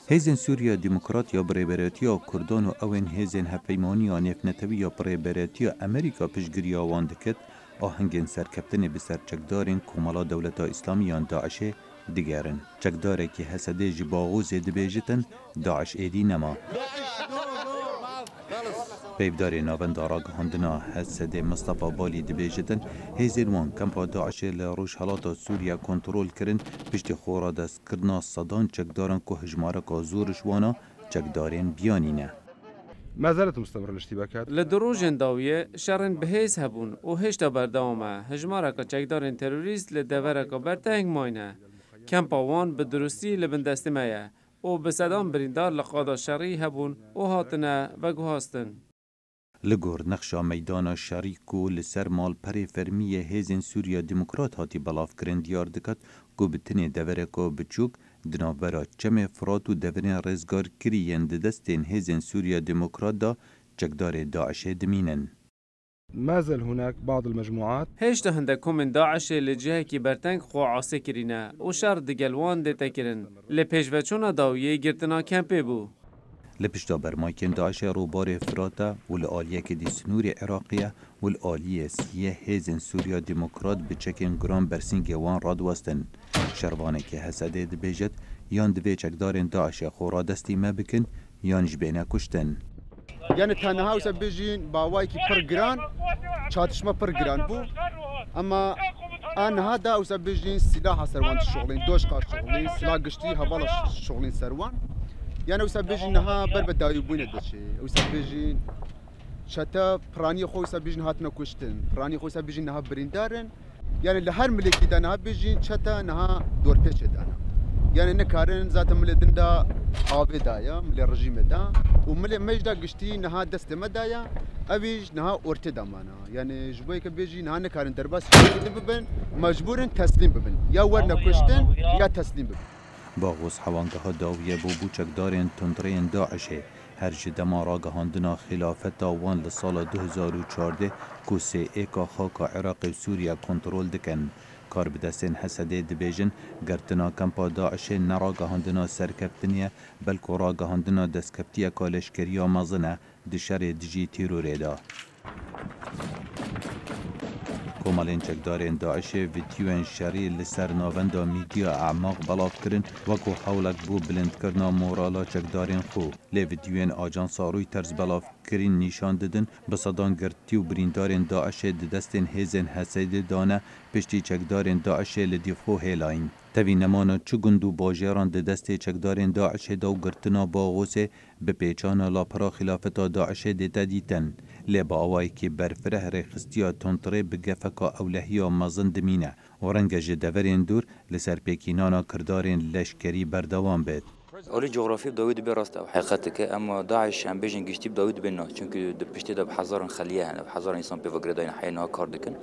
هیزن سوریا دموکرات یا بریبراتیا کردان و اوین هیزن هپیمانی یا نفنتوی یا بریبراتیا امریکا پشگیری آوان دکت آهنگین سرکبتن بسر چکدارین کمالا دولتا اسلامیان داعشه دیگرن. چکداره که حسده جباغوز دبیجتن داعش ایدی نما. پیودار ناوند آراگهاندنا حسده مصطفى بالی دبیجتن هیزن وان کمپا داعشه لروش حالات سوریا کنترول کرن پشت خورا دست کرنا صدان چکدارن که هجماره که زورش وانا چکدارین بیانینه. ما زالت مستمرة الاشتباكات لدروجن داویه شرن بهیز هبون و هشتا بردامه هجماره که چکدارن تروریست لدوره که برتنگ ماینه کمپا وان به درستی لبن دستمه و به صدام بریندار لقادا شری هبون و هاتنه و گوهاستن. لگور نقشا میدان شریکو لسر مال پری فرمی هیزن سوریا دموکرات هاتی بلاف کرن دیار دکت گو بتنی دوره که بچوک دنابرا چم فراتو دورین رزگار کریین دستین هیزن سوریا دموکرات دا چکدار داعش دمینن. ما زال هناك بعض المجموعات هشتا هندکو من داعش لجهه کی برتنگ خو عاصه کرینه و شر دگلوان دیتا کرن. لپیشوچونا داویه گرتنا کمپی بو. لپشتا برمایکن داعش روبار فراتا والآلیه که دی سنور عراقیه والآلیه سیه هیزن سوریا دموکرات بچکن گرام برسینگ وان رادوستن. شروانه که حسده دبیجت یان دوی چکدارن داعش خورا دستی ما بکن یان جبینه کشتن. یعنی تنها وسا بيجين باواي كي برجران چاتشما برجران بو اما ان هذا وسا بيجين سلاح سروان الشغلين دوشقا شغلين سلاح قشتي هوالا شغلين سروان يعني وسا بيجين ها بربا دايبوين دشي وسا بيجين شتا براني خو وسا بيجين هاتنا كشتن براني خو وسا بيجين ها بريندارن يعني لهر ملكي دانا بيجين شتا نها دور بيش دانا يعني نكارن ذات ملدن دا آبی دایا مل رژیم دا و مل مجدا گشتی نها دست مدایا اویج نها ارته دامانا يعني جبوی که بیجی نها نکارن درباس ببن مجبورن تسلیم ببن یا ورنا کشتن یا تسلیم ببن. باغوز حوانگه داویه بو بوچکدارین تندرین داعشه هر جدما راگهاندنا خلافت وان لسال 2014 که سی ایکا خاکا عراق و سوریا کنترول دکن. کار بدستین حسده دبیجن گرتنا کمپا داعش نراگهاندنا سرکبتنیه بلکو راگهاندنا دستکبتیه کالشکریا مزنه دشار دجی تیروره دا. کومالین چکدارین داعش ویدیوین شری لسر ناوندا میدیا اعماق بلاف کرن وکو حولک بو بلند کرنا مورالا چکدارین خو لی ویدیوین آجانس روی ترز بلاف کرین نیشان دادن بصدان گرتی و بریندارین داعش دستین هیزن حسید دانه پشتی چکدارین داعش لدیفو هیلاین. تاوی نمانا چو گندو باجیران دست چکدارین داعش داو گرتنا باغوسه به پیچانا لاپرا خلافتا داعش دیتا دیتن. لی با آوائی که برفره ریخستیا تونتره بگفکا اولهیا مزن دمینه و رنگ جدورین دور لسر پیکینانا کردارین لشکری بردوان بید. اولی جغرافی داوود براسته حقیقته که اما داعش هم بیشتر گشتی داوود بنا چون که پشتی دب هزاران خلیه هن هزاران انسان پیوگرداین حینا کار دکن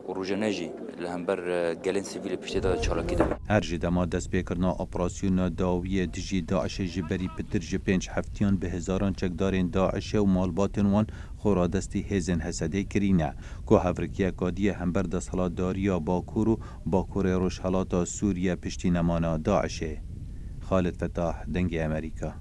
و روزنجی لهم بر گلن سیویل پشتی داد چالاکی دب. هر جدما دست بکرنا اپراسیون داویه دجی داعش جبری پتر جپنج هفتیان به هزاران چکدارین داعش و مالباتن وان خورا دستی هیزن حسده کرینه که هفرکیه کادیه هم بر دست حالات داریا باکور روش حالات سوریه پشتی نمانا داعشه. خالد فتاح دنگ امریکا.